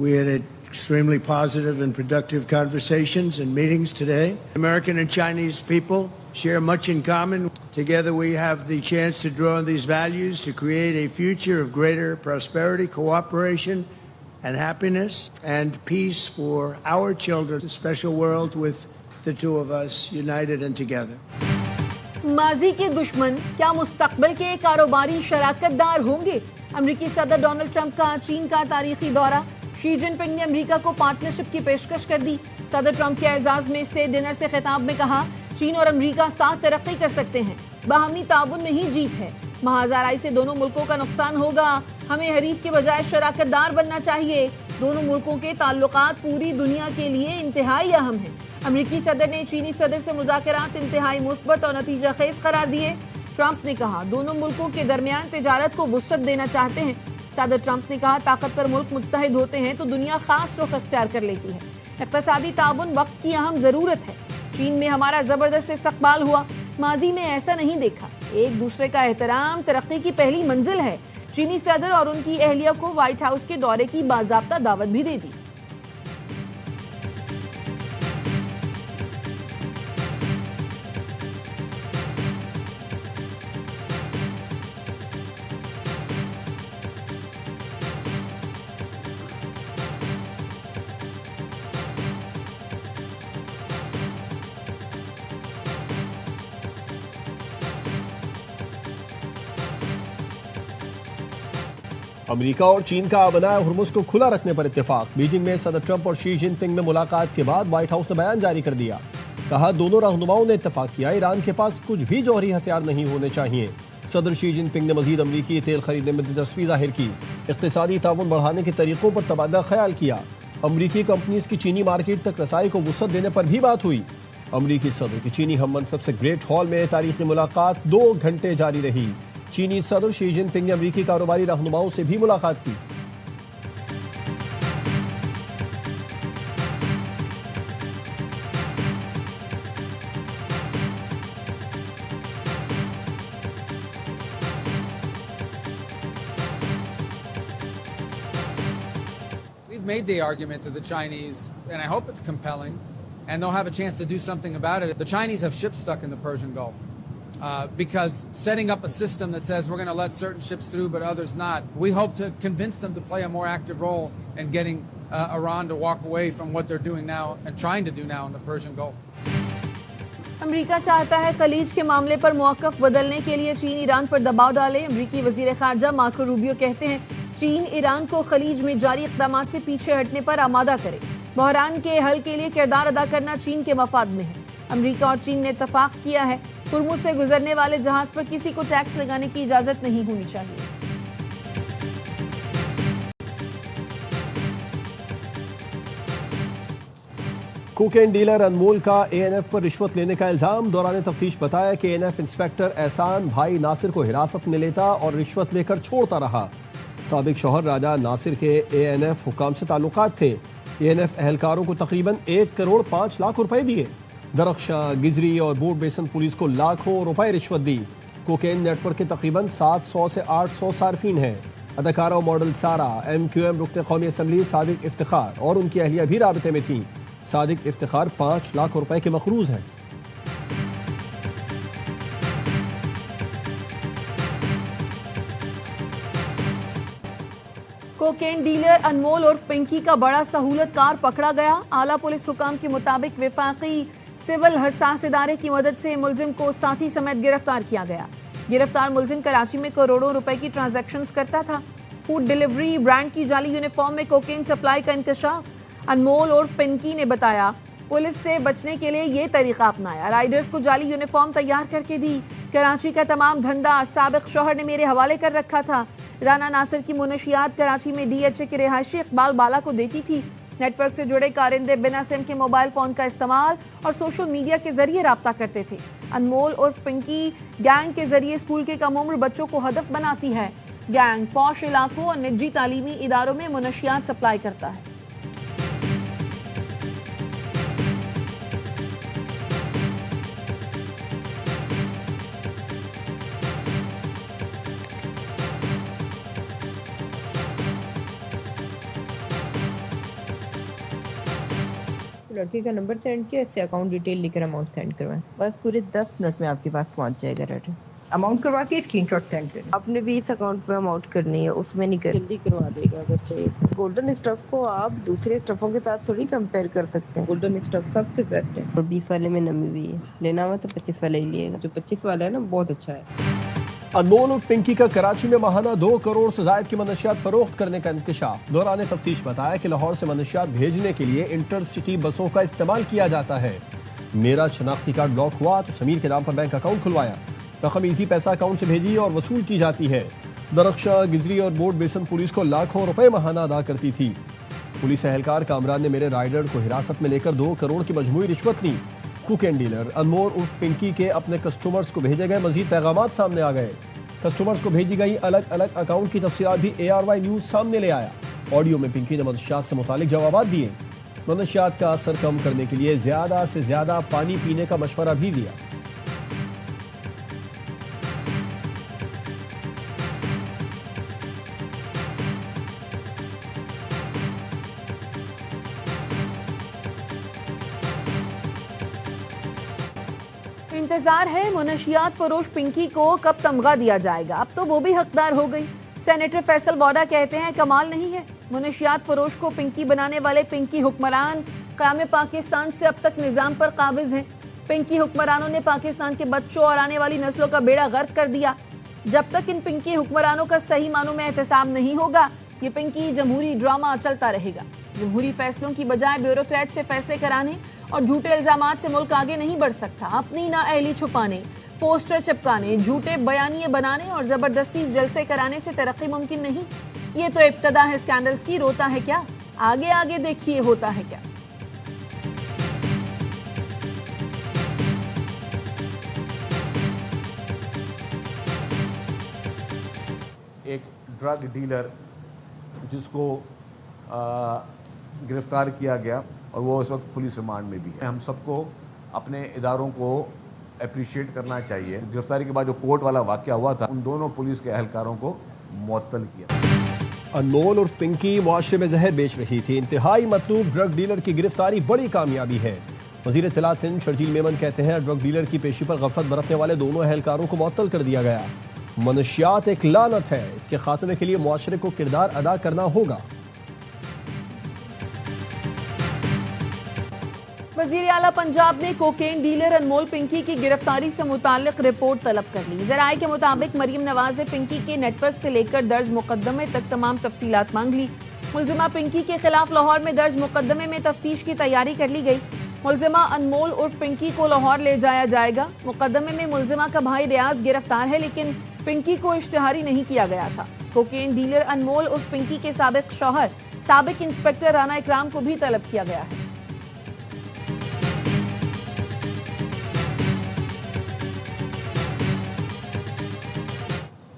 We had extremely positive and productive conversations and meetings today. American and Chinese people share much in common. Together we have the chance to draw on these values to create a future of greater prosperity, cooperation, and happiness and peace for our children. A special world with the two of us united and together. ماضی کے دشمن کیا مستقبل کے کاروباری شراکت دار ہوں گے؟ امریکی صدر ڈونلڈ ٹرمپ کا چین کا تاریخی دورہ، شی جن پنگ نے امریکہ کو پارٹنرشپ کی پیشکش کر دی۔ صدر ٹرمپ کے اعزاز میں اسٹیٹ ڈنر سے خطاب میں کہا چین اور امریکہ ساتھ ترقی کر سکتے ہیں، باہمی تعاون میں ہی جیت ہے، محاذ آرائی سے دونوں ملکوں کا نقصان ہوگا، ہمیں حریف کے بجائے شراکت دار بننا چاہیے، دونوں ملکوں کے تعلقات پوری دنیا کے لیے انتہائی اہم ہیں۔ امریکی صدر نے چینی صدر سے مذاکرات انتہائی مثبت اور نتیجہ خیز قرار دیے۔ ٹرمپ نے کہا دونوں ملکوں کے درمیان تجارت کو وسعت دینا چاہتے ہیں۔ صدر ٹرمپ نے کہا طاقتور ملک متحد ہوتے ہیں تو دنیا خاص رخ اختیار کر لیتی ہے، اقتصادی تعاون وقت کی اہم ضرورت ہے، چین میں ہمارا زبردست استقبال ہوا، ماضی میں ایسا نہیں دیکھا، ایک دوسرے کا احترام ترقی کی پہلی منزل ہے۔ چینی صدر اور ان کی اہلیہ کو وائٹ ہاؤس کے دورے کی باضابطہ دعوت بھی دے دی۔ امریکہ اور چین کا بنائے ہرمز کو کھلا رکھنے پر اتفاق، بیجنگ میں صدر ٹرمپ اور شی جن پنگ میں ملاقات کے بعد وائٹ ہاؤس نے بیان جاری کر دیا، کہا دونوں رہنماؤں نے اتفاق کیا ایران کے پاس کچھ بھی جوہری ہتھیار نہیں ہونے چاہیے۔ صدر شی جن پنگ نے مزید امریکی تیل خریدنے میں دلچسپی ظاہر کی، اقتصادی تعاون بڑھانے کے طریقوں پر تبادلہ خیال کیا، امریکی کمپنیز کی چینی مارکیٹ تک رسائی کو وسعت دینے پر بھی بات ہوئی۔ امریکی صدر کی چینی ہم منصب سے گریٹ ہال میں تاریخی ملاقات 2 گھنٹے جاری رہی۔ چینی صدر شی جن پنگ نے امریکی کاروباری رہنماؤں سے بھی ملاقات کی۔ We've made the argument to the Chinese, and I hope it's compelling, and they'll have a chance to do something about it. The Chinese have ships stuck in the Persian Gulf. Because setting up a system that says we're going to let certain ships through but others not, we hope to convince them to play a more active role in getting Iran to walk away from what they're doing now and trying to do now in the Persian Gulf. امریکہ چاہتا ہے خلیج کے معاملے پر موقف بدلنے کے لیے چین ایران پر دباؤ ڈالے۔ امریکی وزیر خارجہ مارکو روبیو کہتے ہیں چین ایران کو خلیج میں جاری اقدامات سے پیچھے ہٹنے پر آمادہ کرے، بحران کے حل کے لیے کردار ادا کرنا چین کے مفاد میں ہے۔ امریکہ اور چین نے اتفاق کیا ہے ہرمز سے گزرنے والے جہاز پر کسی کو ٹیکس لگانے کی اجازت نہیں ہونی چاہیے۔ کوکین ڈیلر انمول کا اے این ایف پر رشوت لینے کا الزام، دوران تفتیش بتایا کہ اے این ایف انسپیکٹر احسان بھائی ناصر کو حراست میں لیتا اور رشوت لے کر چھوڑتا رہا۔ سابق شوہر راجہ ناصر کے اے این ایف حکام سے تعلقات تھے، اے این ایف اہلکاروں کو تقریباً 1 کروڑ 5 لاکھ روپے دیے۔ درخشاں، گجری اور بورڈ بیسن پولیس کو لاکھوں روپے رشوت دی۔ کوکین نیٹ ورک کے تقریباً 700 سے 800 صارفین ہیں۔ اداکارہ و ماڈل سارا، ایم کیو ایم رکن قومی اسمبلی صادق افتخار اور ان کی اہلیہ بھی رابطے میں تھیں۔ صادق افتخار 5 لاکھ روپے کے مقروض ہیں۔ کوکین ڈیلر انمول اور پنکی کا بڑا سہولت کار پکڑا گیا۔ اعلیٰ پولیس حکام کے مطابق وفاقی سول حساس ادارے کی مدد سے ملزم کو ساتھی سمیت گرفتار کیا گیا۔ گرفتار ملزم کراچی میں کروڑوں روپے کی ٹرانزیکشنز کرتا تھا۔ فوڈ ڈیلیوری برانڈ کی جعلی یونیفارم میں کوکین سپلائی کا انکشاف۔ انمول اور پنکی نے بتایا پولیس سے بچنے کے لیے یہ طریقہ اپنایا، رائڈرز کو جعلی یونیفارم تیار کر کے دی۔ کراچی کا تمام دھندا سابق شوہر نے میرے حوالے کر رکھا تھا۔ رانا ناصر کی منشیات کراچی میں ڈی ایچ اے کے رہائشی اقبال بالا کو دیتی تھی۔ نیٹ ورک سے جڑے کارندے بنا سم کے موبائل فون کا استعمال اور سوشل میڈیا کے ذریعے رابطہ کرتے تھے۔ انمول اور پنکی گینگ کے ذریعے اسکول کے کم عمر بچوں کو ہدف بناتی ہے۔ گینگ پوش علاقوں اور نجی تعلیمی اداروں میں منشیات سپلائی کرتا ہے۔ लड़के का नंबर सेंड किया, इससे अकाउंट डिटेल लेकर अमाउंट सेंड करवाएं। बस पूरे 10 मिनट में आपके पास पहुंच जाएगा डाटा। अमाउंट करवा के स्क्रीनशॉट सेंड करें। आपने भी इस अकाउंट पे अमाउंट करनी है, उसमें नहीं कर, जल्दी करवा देगा अगर चाहिए तो। गोल्डन स्टफ को आप दूसरे स्टफों के साथ थोड़ी कंपेयर कर सकते हैं। गोल्डन स्टफ सबसे बेस्ट है और 20 वाले में नमी भी है। लेना हो तो 25 वाला ही लिएगा। जो 25 वाला है ना, बहुत अच्छा है। अनमोल और पिंकी का कराची में माहाना 2 करोड़ से जायद की मनशियात फरोख्त करने का इंकशाफ। दौरान तफ्तीश बताया कि लाहौर से मनशियात भेजने के लिए इंटरसिटी बसों का इस्तेमाल किया जाता है। मेरा शनाख्ती कार्ड ब्लॉक हुआ तो समीर के नाम पर बैंक अकाउंट खुलवाया, रकम इजी पैसा अकाउंट से भेजी और वसूल की जाती है। दरख्शा, गिजरी और बोर्ड बेसन पुलिस को लाखों रुपए माहाना अदा करती थी। पुलिस एहलकार कामरान ने मेरे राइडर को हिरासत में लेकर 2 करोड़ की मजमूई रिश्वत ली। कुक एंड डीलर अनमोल उर्फ पिंकी के अपने कस्टमर्स को भेजे गए मजीद पैगामात सामने आ गए। कस्टमर्स को भेजी गई अलग अलग अकाउंट की तफसीलात भी ARY न्यूज सामने ले आया। ऑडियो में पिंकी ने मनशियात से मुतालिक जवाब दिए। मनशियात का असर कम करने के लिए ज्यादा से ज्यादा पानी पीने का मशवरा भी दिया। इंतजार है मुनशियात फरोश पिंकी को कब तमगा दिया जाएगा। अब तो वो भी हकदार हो गई। सेनेटर फैसल वाडा कहते हैं कमाल नहीं है, मुनशियात फरोश को पिंकी बनाने वाले पिंकी हुक्मरान क़याम पाकिस्तान से अब तक निज़ाम पर काबिज हैं। पिंकी हुक्मरानों ने पाकिस्तान के बच्चों और आने वाली नस्लों का बेड़ा गर्क कर दिया। जब तक इन पिंकी हुक्मरानों का सही मानों में एहतसाब नहीं होगा, ये पिंकी जमहूरी ड्रामा चलता रहेगा। जमहूरी फैसलों की बजाय ब्यूरोक्रेट से फैसले कराने और झूठे इल्जामात से मुल्क आगे नहीं बढ़ सकता। अपनी नाअहली छुपाने, पोस्टर चिपकाने, झूठे बयानिए बनाने और जबरदस्ती जलसे कराने से तरक्की मुमकिन नहीं। ये तो इब्तदा है स्कैंडल्स की, रोता है क्या, आगे आगे देखिए होता है क्या। एक ड्रग डीलर जिसको गिरफ्तार किया गया और वो इस वक्त पुलिस रिमांड में भी है। हम सबको अपने इदारों को अप्रिशिएट करना चाहिए। गिरफ्तारी के बाद जो कोर्ट वाला वाकया हुआ था, उन दोनों पुलिस के एहलकारों को मुअत्तल किया। अनमोल और पिंकी मुआशरे में जहर बेच रही थी। इंतहाई मतलूब ड्रग डीलर की गिरफ्तारी बड़ी कामयाबी है। वजीर इत्तलात सिंध शर्जील मेमन कहते हैं ड्रग डीलर की पेशी पर गफलत बरतने वाले दोनों एहलकारों को मुअत्तल कर दिया गया। मनशियात एक लानत है, इसके खात्मे के लिए मुआशरे को किरदार अदा करना होगा। वज़ीर आला पंजाब ने कोकेन डीलर अनमोल पिंकी की गिरफ्तारी से मुताल्लिक रिपोर्ट तलब कर ली। ज़राए के मुताबिक मरियम नवाज ने पिंकी के नेटवर्क से लेकर दर्ज मुकदमे तक तमाम तफसीलात मांग ली। मुल्जिमा पिंकी के खिलाफ लाहौर में दर्ज मुकदमे में तफ्तीश की तैयारी कर ली गई। मुल्जिमा अनमोल उर्फ पिंकी को लाहौर ले जाया जाएगा। मुकदमे में मुल्जिमा का भाई रियाज गिरफ्तार है, लेकिन पिंकी को इश्तिहारी नहीं किया गया था। कोकेन डीलर अनमोल उर्फ पिंकी के साबिक शौहर साबिक इंस्पेक्टर राना इकराम को भी तलब किया गया है।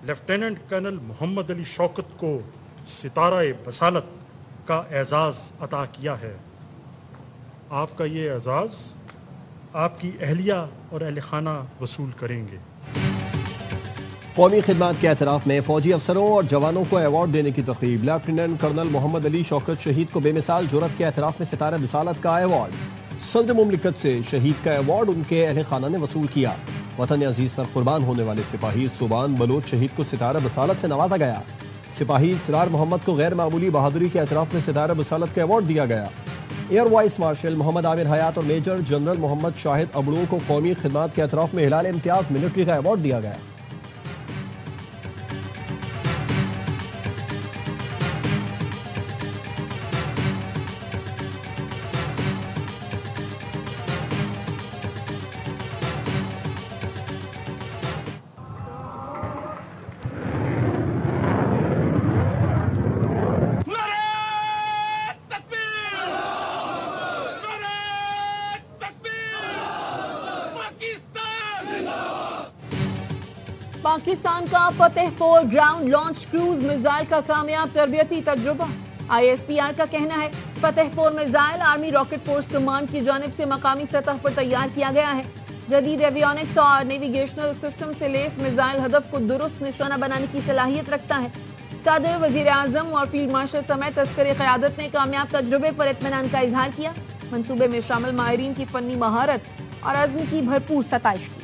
लेफ्टिनेंट कर्नल मोहम्मद अली शौकत को सितारा-ए बसालत का एजाज़ अता किया है। आपका ये एजाज़ आपकी अहलिया और अहल खाना वसूल करेंगे। कौमी खिदमत के एतराफ़ में फौजी अफसरों और जवानों को अवार्ड देने की तक़रीब। लेफ्टिनेंट कर्नल मोहम्मद अली शौकत शहीद को बेमिसाल जुर्रत के एतराफ़ में सितारा बिसालत का अवार्ड। सदर मुमलिकत से शहीद का अवार्ड उनके अहल खाना ने वसूल किया। वतन अजीज पर कुर्बान होने वाले सिपाही सुबान बलोच शहीद को सितारा बसालत से नवाजा गया। सिपाही इसरार मोहम्मद को गैर मामूली बहादुरी के एतराफ़ में सितारा बसालत का अवार्ड दिया गया। Air vice marshal Mohammad Amir Hayat और मेजर जनरल मोहम्मद शाहिद अबड़ो को कौमी खिदमत के एतराफ़ में हिलाल इम्तियाज़ मिलिट्री का अवार्ड दिया गया। पाकिस्तान का फतेह 4 ग्राउंड लॉन्च क्रूज मिसाइल का कामयाब तरबियती तजुर्बा। ISPR का कहना है फतेह 4 missile army rocket force command की जानिब से मकामी सतह पर तैयार किया गया है। जदीद एवियोनिक्स और नेविगेशनल सिस्टम से लेस मिसाइल हदफ को दुरुस्त निशाना बनाने की सलाहियत रखता है। सदर, वजीर आजम और फील्ड मार्शल समेत अस्करी क़यादत ने कामयाब तजुर्बे पर इत्मीनान का इजहार किया। मंसूबे में शामिल माहिरीन की फन्नी महारत और अज़्म की भरपूर सताइश की।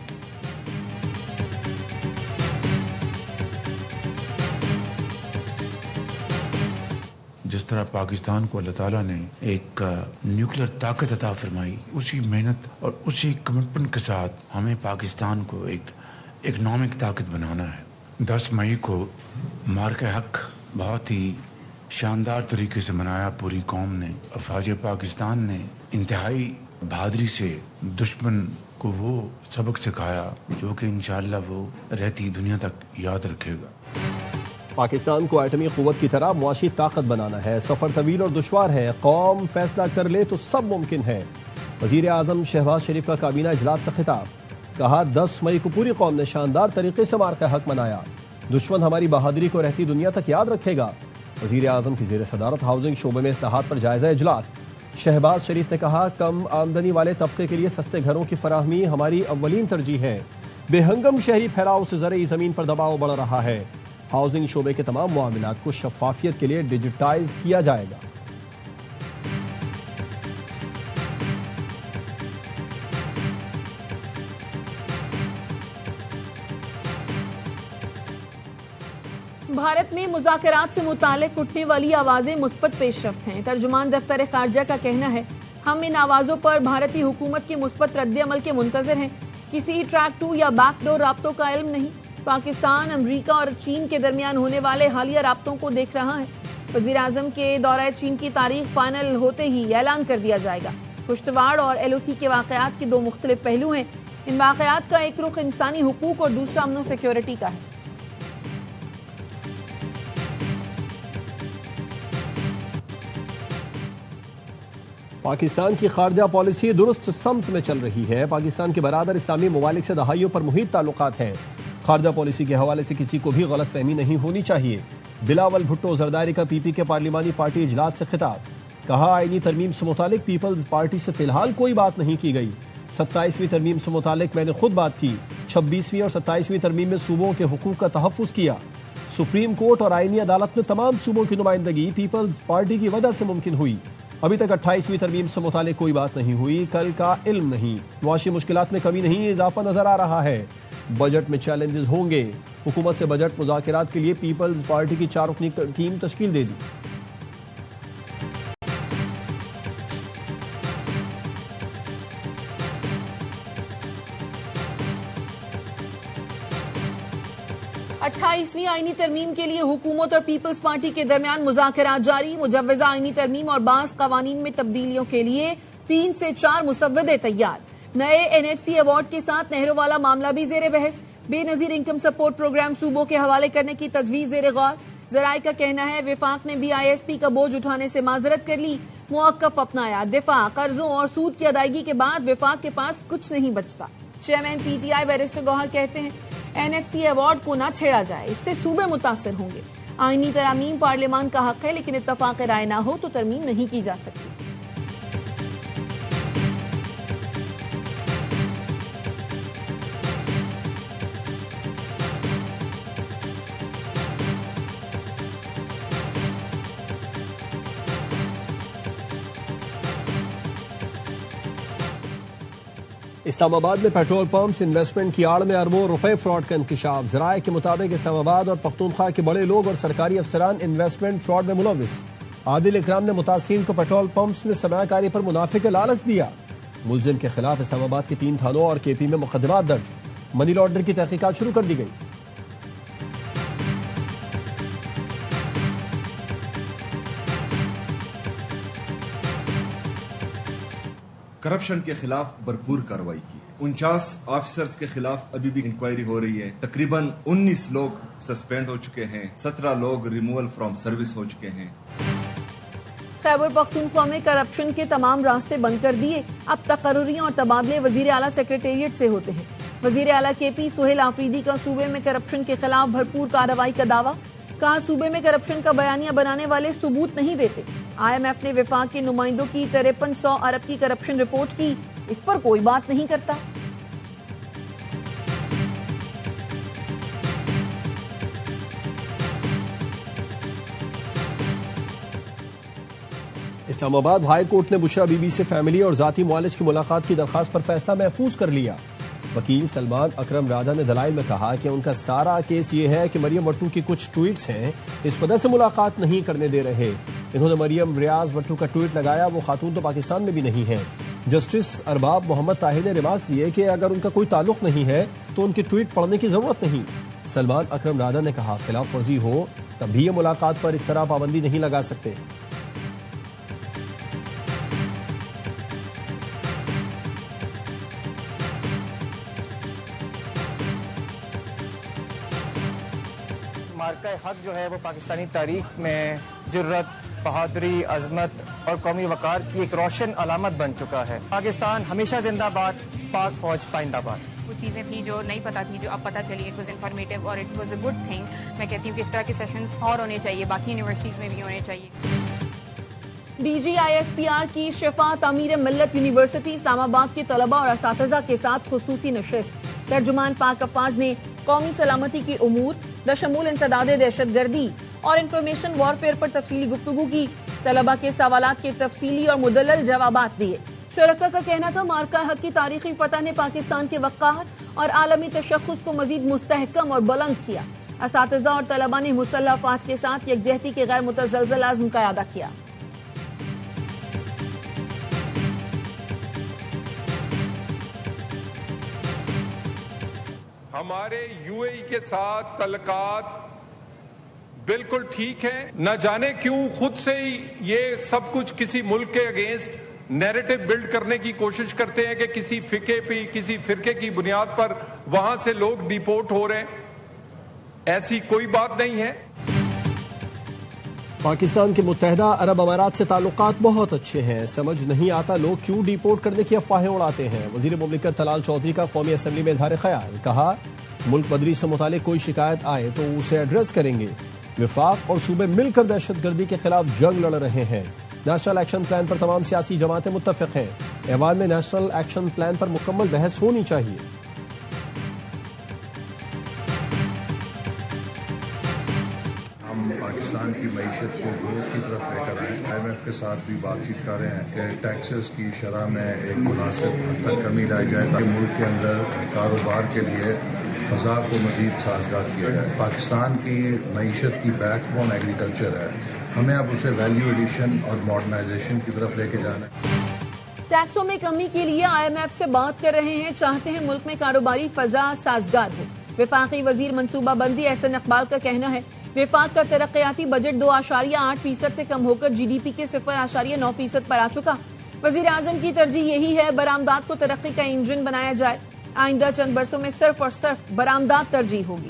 जिस तरह पाकिस्तान को अल्लाह ताला ने एक न्यूक्लियर ताकत अता फरमाई, उसी मेहनत और उसी कमिटमेंट के साथ हमें पाकिस्तान को एक इकनॉमिक ताकत बनाना है। 10 मई को मार्के हक बहुत ही शानदार तरीके से मनाया पूरी कौम ने। अफवाज पाकिस्तान ने इंतहाई बहादुरी से दुश्मन को वो सबक सिखाया जो कि इंशाअल्लाह वो रहती दुनिया तक याद रखेगा। पाकिस्तान को एटमी क़ुव्वत की तरह मुआशी ताकत बनाना है। सफ़र तवील और दुश्वार है, कौम फैसला कर ले तो सब मुमकिन है। वज़ीर आज़म शहबाज शरीफ का काबीना इजलास से खिताब, कहा 10 मई को पूरी कौम ने शानदार तरीके से मार्का हक मनाया। दुश्मन हमारी बहादुरी को रहती दुनिया तक याद रखेगा। वज़ीर आज़म की ज़ेर सदारत हाउसिंग शोबे में इस्लाहात पर जायज़ा इजलास। शहबाज शरीफ ने कहा, कम आमदनी वाले तबके के लिए सस्ते घरों की फराहमी हमारी अव्वलीन तरजीह है। बेहंगम शहरी फैलाव से ज़रई ज़मीन पर दबाव बढ़ रहा है। हाउसिंग शोबे के तमाम मामलात को शफाफियत के लिए डिजिटाइज किया जाएगा। भारत में मुज़ाकरात से मुतालिक उठने वाली आवाज़ें मुस्बत पेशरफ्त हैं। तर्जुमान दफ्तर खारजा का कहना है, हम इन आवाज़ों पर भारतीय हुकूमत के मुस्बत रद्द-ए-अमल के मुंतज़िर हैं। किसी ट्रैक टू या बैकडोर राब्तों का इल्म नहीं। पाकिस्तान, अमरीका और चीन के दरमियान होने वाले हालिया राब्तों को देख रहा है। वज़ीर आज़म के दौरा चीन की तारीख फाइनल होते ही ऐलान कर दिया जाएगा। पुश्तवाड़ और LOC के वाक़यात के 2 मुख्तलिफ पहलू हैं। इन वाक़यात का एक रुख इंसानी हुकूक और दूसरा अमन सिक्योरिटी का है। पाकिस्तान की खारजा पॉलिसी दुरुस्त समत में चल रही है। पाकिस्तान के बरादर इस्लामी ममालिक से दहाइयों पर मुहित ताल्लुकात हैं। खारजा पॉलिसी के हवाले से किसी को भी गलत फहमी नहीं होनी चाहिए। बिलावल भुट्टो जरदारी का PP के पार्लिमानी पार्टी इजलास से खिताब, कहा आईनी तरमीम से मुतालिक पीपल्स पार्टी से फिलहाल कोई बात नहीं की गई। 27वीं तरमीम से मुतालिक मैंने खुद बात की। 26वीं और 27वीं तरमीम में सूबों के हुकूक का तहफ़्फ़ुज़ किया। सुप्रीम कोर्ट और आईनी अदालत में तमाम सूबों की नुमाइंदगी पीपल्स पार्टी की वजह से मुमकिन हुई। अभी तक 28वीं तरमीम से मुतालिक कोई बात नहीं हुई। कल का इल्म नहीं, मुआशी मुश्किलात में कमी नहीं, इजाफा नजर आ रहा है। बजट में चैलेंजेस होंगे। हुकूमत से बजट मुज़ाकरात के लिए पीपल्स पार्टी की 4 रुकनी टीम तश्कील दे दी। अट्ठाईसवीं आईनी तरमीम के लिए हुकूमत और पीपल्स पार्टी के दरमियान मुज़ाकरात जारी। मुजव्वज़ा आईनी तरमीम और बाज़ कवानीन में तब्दीलियों के लिए 3 से 4 मुसव्वदे तैयार। नए NFC अवार्ड के साथ नेहरू वाला मामला भी जेर बहस। बेनजीर इनकम सपोर्ट प्रोग्राम सूबों के हवाले करने की तजवीज़ जेर गौर। ज़राए का कहना है, विफाक ने BISP का बोझ उठाने से माजरत कर ली, मुअक्कफ अपनाया। दिफा, कर्जों और सूद की अदायगी के बाद विफाक के पास कुछ नहीं बचता। चेयरमैन PTI बैरिस्टर गौहर कहते हैं, NFC अवार्ड को ना छेड़ा जाए, इससे सूबे मुतासर होंगे। आईनी तरमीम पार्लियामान का हक है, लेकिन इत्तफाक राय ना हो तो तरमीम नहीं की जा सकती। इस्लामाबाद में पेट्रोल पंप्स इन्वेस्टमेंट की आड़ में अरबों रुपए फ्रॉड का इंकशाफ। ज़राए के मुताबिक इस्लामाबाद और पख्तूनख्वा के बड़े लोग और सरकारी अफसरान इन्वेस्टमेंट फ्रॉड में मुलविस। आदिल इकराम ने मुतासिरीन को पेट्रोल पंप्स में सरमायाकारी पर मुनाफे का लालच दिया। मुलजिम के खिलाफ इस्लामाबाद के 3 थानों और KP में मुकदमात दर्ज। मनी लॉन्ड्रिंग की तहकीकात शुरू कर दी गई। करप्शन के खिलाफ भरपूर कार्रवाई की है। 49 ऑफिसर्स के खिलाफ अभी भी इंक्वायरी हो रही है। तकरीबन 19 लोग सस्पेंड हो चुके हैं। 17 लोग रिमूवल फ्रॉम सर्विस हो चुके हैं। खैबर पख्तूनख्वा में करप्शन के तमाम रास्ते बंद कर दिए। अब तकर्रुरियां और तबादले वजीर आला सेक्रेटेरिएट से होते हैं। वजीर आला KP सुहेल आफरीदी का सूबे में करप्शन के खिलाफ भरपूर कार्रवाई का दावा। कहा, सूबे में करप्शन का बयानिया बनाने वाले सबूत नहीं देते। IMF ने विफाक के नुमाइंदों की 5300 अरब की करप्शन रिपोर्ट की, इस पर कोई बात नहीं करता। اسلام آباد ہائی کورٹ نے بشرا بی بی سے فیملی اور ذاتی معالج کی ملاقات کی درخواست پر فیصلہ محفوظ کر لیا۔ وکیل سلمان اکرم راجا نے دلائل میں کہا کہ ان کا سارا کیس یہ ہے کہ مریم بٹو کی کچھ ٹویٹس ہیں، اس وجہ سے ملاقات نہیں کرنے دے رہے۔ انہوں نے مریم ریاض بٹو کا ٹویٹ لگایا، وہ خاتون تو پاکستان میں بھی نہیں ہے۔ جسٹس ارباب محمد طاہر نے ریمارکس دیے کہ اگر ان کا کوئی تعلق نہیں ہے تو ان کی ٹویٹ پڑھنے کی ضرورت نہیں۔ سلمان اکرم راجا نے کہا خلاف ورزی ہو تب بھی یہ ملاقات پر اس طرح پابندی نہیں لگا سکتے۔ مارکہ حق جو ہے وہ پاکستانی تاریخ میں جرت، بہادری، عظمت اور قومی وقار کی ایک روشن علامت بن چکا ہے۔ پاکستان ہمیشہ زندہ باد، پاک فوج پائندہ باد۔ وہ چیزیں تھیں جو نہیں پتہ تھی، جو اب پتہ چلی، اٹ واز انفارمیٹیو اور it was a good thing. میں کہتی ہوں کہ اس طرح کے سیشنز اور ہونے چاہیے، باقی یونیورسٹیز میں بھی ہونے چاہیے۔ D G I S P R کی شفا تعمیر ملت یونیورسٹی اسلام آباد کے طلباء اور اساتذہ کے ساتھ خصوصی نشست۔ ترجمان پاک افواج نے قومی سلامتی کے امور بشمول انسداد دہشت گردی اور انفارمیشن وارفیئر پر تفصیلی گفتگو کی۔ طلباء کے سوالات کے تفصیلی اور مدلل جوابات دیے۔ شرکا کا کہنا تھا مارکہ حق کی تاریخی فتح نے پاکستان کے وقار اور عالمی تشخص کو مزید مستحکم اور بلند کیا۔ اساتذہ اور طلباء نے مسلح افواج کے ساتھ یکجہتی کے غیر متزلزل عزم کا اعادہ کیا۔ ہمارے یو اے ای کے ساتھ تعلقات بالکل ٹھیک ہیں، نہ جانے کیوں خود سے ہی یہ سب کچھ کسی ملک کے اگینسٹ نیریٹو بلڈ کرنے کی کوشش کرتے ہیں کہ کسی فقے پہ، کسی فرقے کی بنیاد پر وہاں سے لوگ ڈیپورٹ ہو رہے ہیں۔ ایسی کوئی بات نہیں ہے۔ پاکستان کے متحدہ عرب امارات سے تعلقات بہت اچھے ہیں، سمجھ نہیں آتا لوگ کیوں ڈیپورٹ کرنے کی افواہیں اڑاتے ہیں۔ وزیر مملکت طلال چودھری کا قومی اسمبلی میں اظہار خیال، کہا ملک بدری سے متعلق کوئی شکایت آئے تو اسے ایڈریس کریں گے۔ وفاق اور صوبے مل کر دہشت گردی کے خلاف جنگ لڑ رہے ہیں۔ نیشنل ایکشن پلان پر تمام سیاسی جماعتیں متفق ہیں۔ ایوان میں نیشنل ایکشن پلان پر مکمل بحث ہونی چاہیے۔ ہم پاکستان کی معیشت کو گروتھ کی طرف لے کر آئے، آئی ایم ایف کے ساتھ بھی بات چیت کر رہے ہیں کہ ٹیکسز کی شرح میں ایک مناسب حد تک کمی لائی جائے تاکہ ملک کے اندر کاروبار کے لیے فضا کو مزید سازگار کیا جائے۔ پاکستان کی معیشت کی بیک بون ایگریکلچر ہے، ہمیں اب اسے ویلیو ایڈیشن اور ماڈرنائزیشن کی طرف لے کے جانا ہے۔ ٹیکسوں میں کمی کے لیے آئی ایم ایف سے بات کر رہے ہیں، چاہتے ہیں ملک میں کاروباری فضا سازگار ہو۔ وفاقی وزیر منصوبہ بندی احسن اقبال کا کہنا ہے وفاق کا ترقیاتی بجٹ 2.8% سے کم ہو کر جی ڈی پی کے 0.9% پر آ چکا۔ وزیر اعظم کی ترجیح یہی ہے برآمدات کو ترقی کا انجن بنایا جائے۔ آئندہ چند برسوں میں صرف اور صرف برآمدات ترجیح ہوگی۔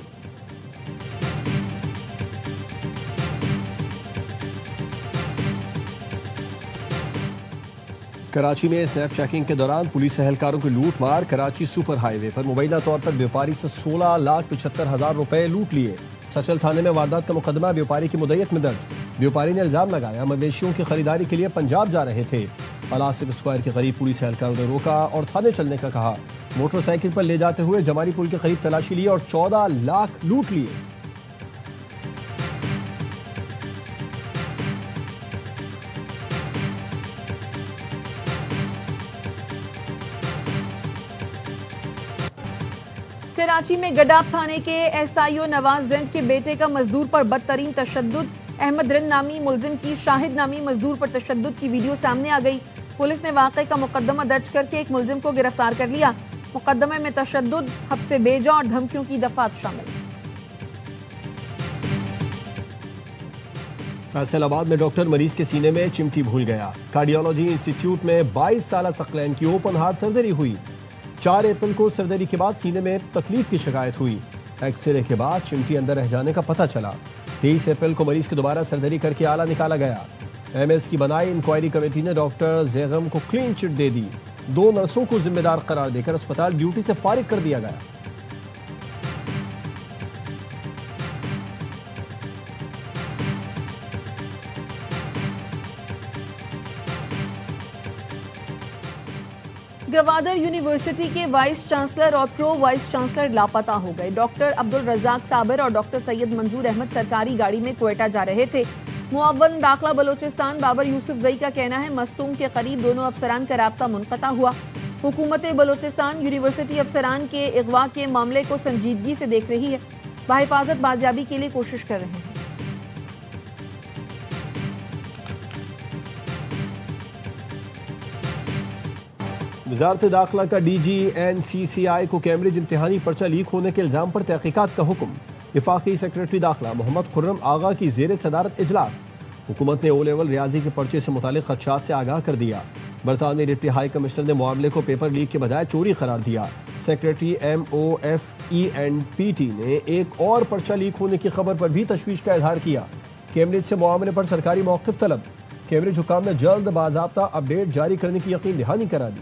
کراچی میں اسنیپ چیکنگ کے دوران پولیس اہلکاروں کی لوٹ مار، کراچی سپر ہائی وے پر مبینہ طور پر بیوپاری سے 16,75,000 روپے لوٹ لیے۔ سچل تھانے میں واردات کا مقدمہ بیوپاری کی مدعیت میں درج۔ بیوپاری نے الزام لگایا مویشیوں کی خریداری کے لیے پنجاب جا رہے تھے۔ الاسب اسکوائر کے قریب پولیس اہلکاروں نے روکا اور تھانے چلنے کا کہا۔ موٹر سائیکل پر لے جاتے ہوئے جماری پل کے قریب تلاشی لی اور 14 لاکھ لوٹ لیے۔ کراچی میں گڈاب تھانے کے ایس آئی او نواز رند کے بیٹے کا مزدور پر بدترین تشدد۔ احمد رند نامی ملزم کی شاہد نامی مزدور پر تشدد کی ویڈیو سامنے آ گئی۔ پولیس نے واقعے کا مقدمہ درج کر کے ایک ملزم کو گرفتار کر لیا۔ مقدمے میں تشدد، حبس بیجا اور دھمکیوں کی دفعات شامل۔ فیصل آباد میں ڈاکٹر مریض کے سینے میں چمٹی بھول گیا۔ کارڈیالوجی انسٹی ٹیوٹ میں 22 سالہ ثقلین کی اوپن ہارٹ سرجری ہوئی۔ 4 اپریل کو سرجری کے بعد سینے میں تکلیف کی شکایت ہوئی۔ ایکس رے کے بعد چمٹی اندر رہ جانے کا پتہ چلا۔ 23 اپریل کو مریض کی دوبارہ سرجری کر کے آلہ نکالا گیا۔ ایم ایس کی بنائی انکوائری کمیٹی نے ڈاکٹر زیغم کو کلین چٹ دے دی۔ 2 نرسوں کو ذمہ دار قرار دے کر اسپتال ڈیوٹی سے فارغ کر دیا گیا۔ گوادر یونیورسٹی کے وائس چانسلر اور پرو وائس چانسلر لاپتہ ہو گئے۔ ڈاکٹر عبدالرزاق صابر اور ڈاکٹر سید منظور احمد سرکاری گاڑی میں کوئٹہ جا رہے تھے۔ मुअव्वन दाखिला बलोचिस्तान बाबर यूसुफजई का कहना है मस्तूम के करीब दोनों अफसरान का राब्ता मुनक़ता हुआ। हुकूमत बलोचिस्तान यूनिवर्सिटी अफसरान के अगवा के मामले को संजीदगी से देख रही है, बाहिफाजत बाजियाबी के लिए कोशिश कर रहे हैं। वजारत दाखिला का DGNCCI को कैम्ब्रिज इम्तिहानी पर्चा लीक होने के इल्ज़ाम पर तहकीकात का हुक्म। वफाकी सेक्रेटरी दाखिला मोहम्मद खुर्रम आगा की ज़ेर सदारत इजलास। हुकूमत ने ओ लेवल रियाजी के पर्चे से मुतालिक खदशात से आगाह कर दिया। बरतानवी डिप्टी हाई कमिश्नर ने मामले को पेपर लीक के बजाय चोरी करार दिया। सेक्रेटरी MOFE&PT ने एक और पर्चा लीक होने की खबर पर भी तशवीश का इजहार किया। कैम्ब्रिज से मामले पर सरकारी मौक़िफ़ तलब। कैम्ब्रिज हुकाम ने जल्द बाज़ाब्ता अपडेट जारी करने की यकीन दहानी करा दी।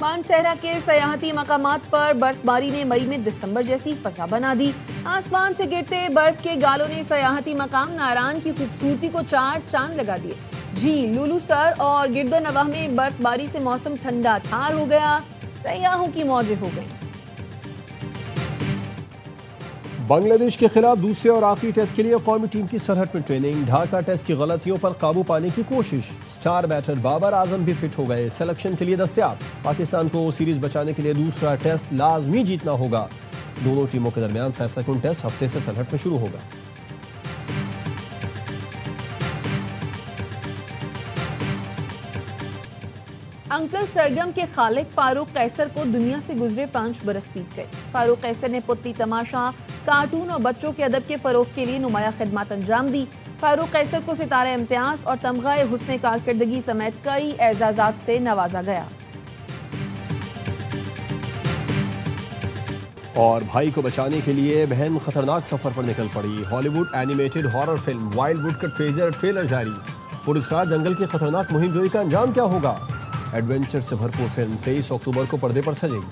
मानसहरा के सयाहती मकामात पर बर्फबारी ने मई में दिसंबर जैसी फजा बना दी। आसमान से गिरते बर्फ के गालों ने सयाहती मकाम नारायण की खूबसूरती को चार चांद लगा दिए। झील, लुलू सर और गिरदोनवाह में बर्फबारी से मौसम ठंडा ठार हो गया, सयाहों की मौजें हो गई। बांग्लादेश के खिलाफ दूसरे और आखिरी टेस्ट के लिए कौमी टीम की सरहद में ट्रेनिंग। ढाका टेस्ट की गलतियों पर काबू पाने की कोशिश। स्टार बैटर बाबर आजम भी फिट हो गए, सिलेक्शन के लिए दस्तयाब। पाकिस्तान को सीरीज बचाने के लिए दूसरा टेस्ट लाजमी जीतना होगा। दोनों टीमों के दरमियान फैसला कुन टेस्ट हफ्ते से सरहद में शुरू होगा। अंकल सरगम के खालिक फारूक कैसर को दुनिया से गुजरे 5 बरस बीत गए। फारूक कैसर ने पुतली तमाशा, कार्टून और बच्चों के अदब के फरोग के लिए नुमाया खिदमत अंजाम दी। फारूक कैसर को सितारा इम्तियाज और तमगाए हुस्ने कारकर्दगी समेत कई एजाजात से नवाजा गया। और भाई को बचाने के लिए बहन खतरनाक सफर पर निकल पड़ी। हॉलीवुड एनिमेटेड हॉरर फिल्म वाइल्डवुड का ट्रेलर जारी। पुरस्कार जंगल की खतरनाक मुहिम जोई का अंजाम क्या होगा? एडवेंचर से भरपूर फिल्म 23 अक्टूबर को पर्दे पर सजेगी।